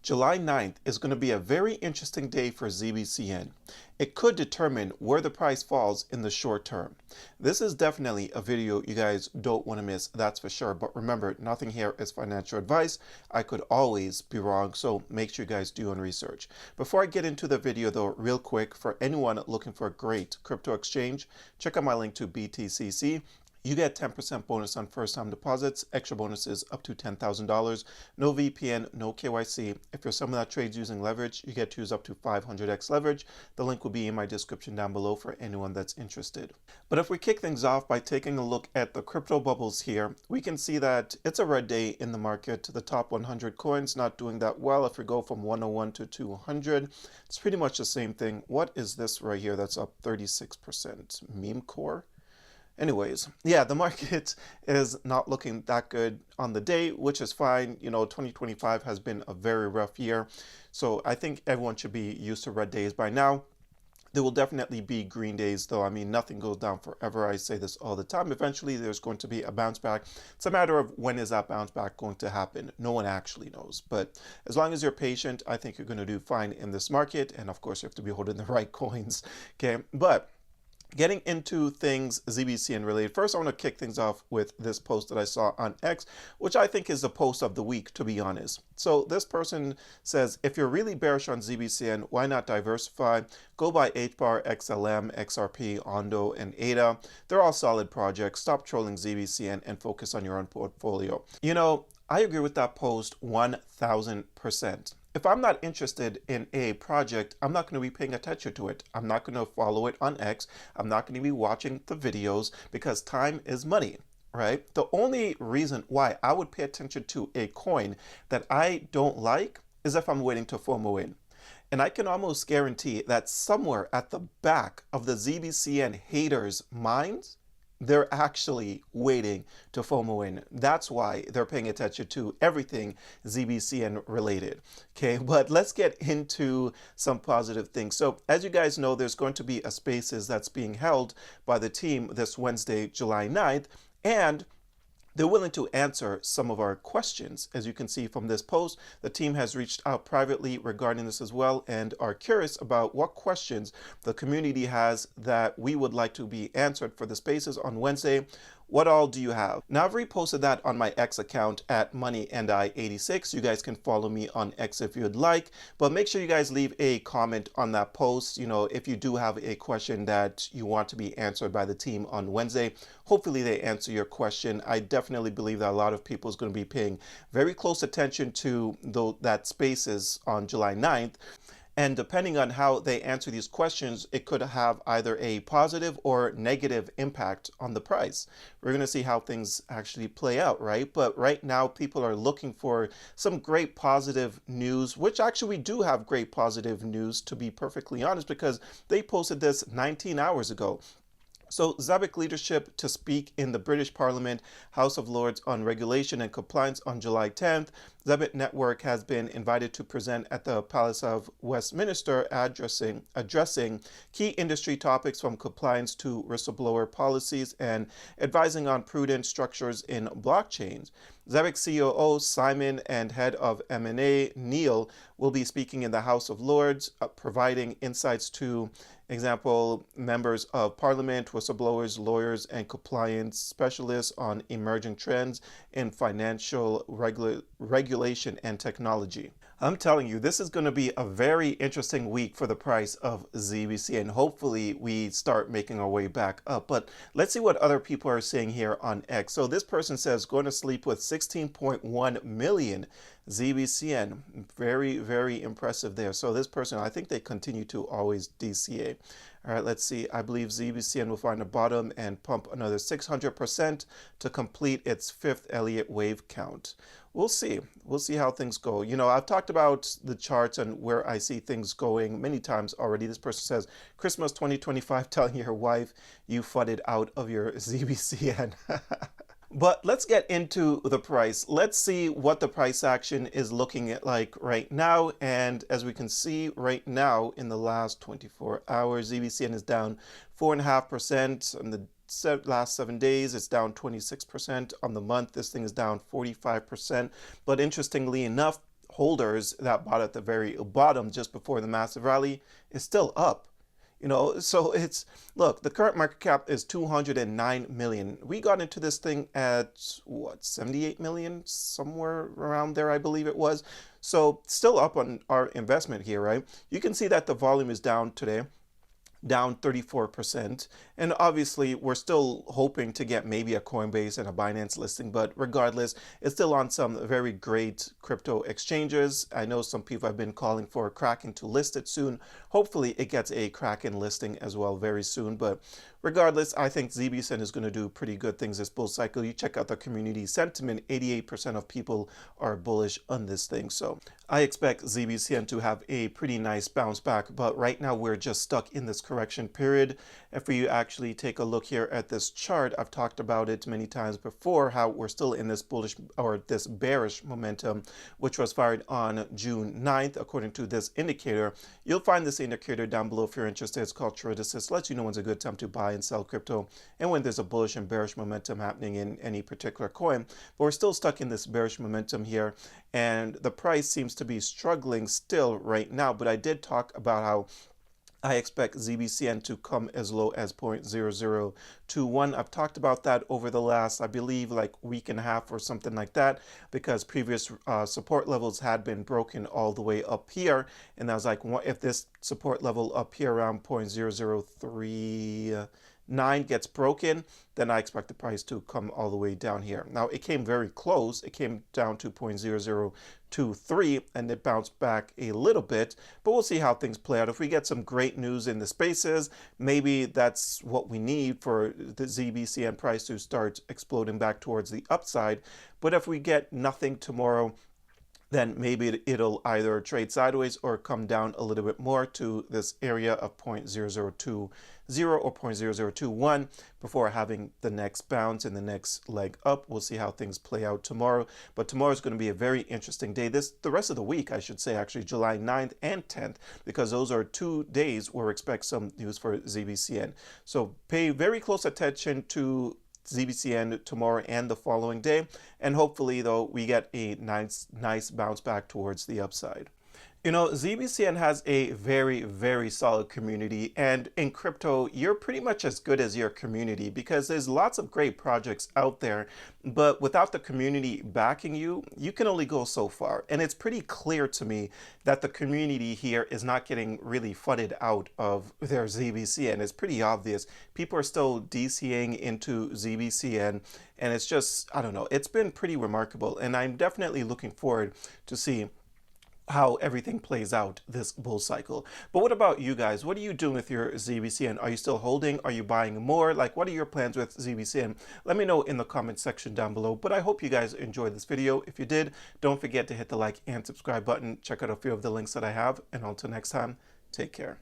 July 9th is going to be a very interesting day for Zbcn. It could determine where the price falls in the short term. This is definitely a video you guys don't want to miss, that's for sure. But remember, nothing here is financial advice. I could always be wrong, so make sure you guys do your own research. Before I get into the video though, real quick, for anyone looking for a great crypto exchange, check out my link to BTCC. You get 10% bonus on first-time deposits, extra bonuses up to $10,000. No VPN, no KYC. If you're someone that trades using leverage, you get to use up to 500x leverage. The link will be in my description down below for anyone that's interested. But if we kick things off by taking a look at the crypto bubbles here, we can see that it's a red day in the market. The top 100 coins not doing that well. If we go from 101 to 200, it's pretty much the same thing. What is this right here that's up 36%? Meme core? Anyways, yeah, the market is not looking that good on the day, which is fine. You know, 2025 has been a very rough year. So I think everyone should be used to red days by now. There will definitely be green days, though. I mean, nothing goes down forever. I say this all the time. Eventually, there's going to be a bounce back. It's a matter of when is that bounce back going to happen. No one actually knows. But as long as you're patient, I think you're going to do fine in this market. And of course, you have to be holding the right coins. Okay, but getting into things Zbcn related, first I want to kick things off with this post that I saw on X, which I think is the post of the week, to be honest. So this person says, if you're really bearish on Zbcn, why not diversify? Go buy HBAR, XLM, XRP, Ondo, and ADA. They're all solid projects. Stop trolling Zbcn and focus on your own portfolio. You know, I agree with that post 1000%. If I'm not interested in a project, I'm not going to be paying attention to it. I'm not going to follow it on X. I'm not going to be watching the videos because time is money, right? The only reason why I would pay attention to a coin that I don't like is if I'm waiting to FOMO in. And I can almost guarantee that somewhere at the back of the Zbcn haters' minds, they're actually waiting to FOMO in. That's why they're paying attention to everything Zbcn related. Okay, but let's get into some positive things. So as you guys know, there's going to be a Spaces that's being held by the team this Wednesday, July 9th, and they're willing to answer some of our questions. As you can see from this post, the team has reached out privately regarding this as well and are curious about what questions the community has that we would like to be answered for the Spaces on Wednesday. What all do you have? Now, I've reposted that on my X account at MoneyandI86. You guys can follow me on X if you'd like, but make sure you guys leave a comment on that post. You know, if you do have a question that you want to be answered by the team on Wednesday, hopefully they answer your question. I definitely believe that a lot of people is going to be paying very close attention to that Spaces on July 9th. And depending on how they answer these questions, it could have either a positive or negative impact on the price. We're going to see how things actually play out, right? But right now, people are looking for some great positive news, which actually we do have great positive news, to be perfectly honest, because they posted this 19 hours ago. So Zebec leadership to speak in the British Parliament House of Lords on regulation and compliance on July 10th. Zebec Network has been invited to present at the Palace of Westminster addressing key industry topics from compliance to whistleblower policies and advising on prudent structures in blockchains. Zebec COO Simon and head of M&A Neil will be speaking in the House of Lords, providing insights to example, members of parliament, whistleblowers, lawyers, and compliance specialists on emerging trends in financial regulation and technology. I'm telling you, this is going to be a very interesting week for the price of Zbcn, and hopefully we start making our way back up. But let's see what other people are saying here on X. So this person says, going to sleep with 16.1 million Zbcn. Very, very impressive there. So this person, I think they continue to always DCA. All right, let's see. I believe Zbcn will find a bottom and pump another 600% to complete its fifth Elliott wave count. We'll see. We'll see how things go. You know, I've talked about the charts and where I see things going many times already. This person says, Christmas 2025, telling your wife you fudded out of your Zbcn. But let's get into the price. Let's see what the price action is looking at like right now. And as we can see right now, in the last 24 hours, Zbcn is down 4.5%. On the last 7 days, it's down 26%. On the month, this thing is down 45%. But interestingly enough, holders that bought at the very bottom just before the massive rally is still up. So it's, look, the current market cap is 209 million. We got into this thing at what, 78 million, somewhere around there, I believe it was. So still up on our investment here, right? You can see that the volume is down today, down 34%. And obviously, we're still hoping to get maybe a Coinbase and a Binance listing, but regardless, it's still on some very great crypto exchanges. I know some people have been calling for Kraken to list it soon. Hopefully, it gets a Kraken listing as well very soon. But regardless, I think Zbcn is going to do pretty good things this bull cycle. You check out the community sentiment, 88% of people are bullish on this thing. So I expect Zbcn to have a pretty nice bounce back, but right now we're just stuck in this correction period. If you actually take a look here at this chart, I've talked about it many times before, how we're still in this bullish or this bearish momentum, which was fired on June 9th, according to this indicator. You'll find this indicator down below if you're interested. It's called Trade Lets you know when's a good time to buy and sell crypto and when there's a bullish and bearish momentum happening in any particular coin. But we're still stuck in this bearish momentum here, and the price seems to be struggling still right now. But I did talk about how I expect Zbcn to come as low as 0.0021. I've talked about that over the last, I believe, like week and a half or something like that, because previous support levels had been broken all the way up here. And I was like, what if this support level up here around 0.0039 gets broken, then I expect the price to come all the way down here. Now, it came very close. It came down to 0.0023 and it bounced back a little bit, but we'll see how things play out. If we get some great news in the spaces, maybe that's what we need for the Zbcn price to start exploding back towards the upside. But if we get nothing tomorrow, then maybe it'll either trade sideways or come down a little bit more to this area of 0.0020 or 0.0021 before having the next bounce and the next leg up. We'll see how things play out tomorrow. But tomorrow is going to be a very interesting day. The rest of the week, I should say, actually, July 9th and 10th, because those are 2 days where we expect some news for Zbcn. So pay very close attention to Zbcn tomorrow and the following day, and hopefully though we get a nice bounce back towards the upside. Zbcn has a very solid community, and in crypto, you're pretty much as good as your community, because there's lots of great projects out there, but without the community backing you, you can only go so far. And it's pretty clear to me that the community here is not getting really flooded out of their Zbcn. It's pretty obvious. People are still DCing into Zbcn, and it's just, I don't know, it's been pretty remarkable, and I'm definitely looking forward to see how everything plays out this bull cycle. But what about you guys? What are you doing with your Zbcn? Are you still holding? Are you buying more? Like, what are your plans with Zbcn? Let me know in the comment section down below. But I hope you guys enjoyed this video. If you did, don't forget to hit the like and subscribe button. Check out a few of the links that I have. And until next time, take care.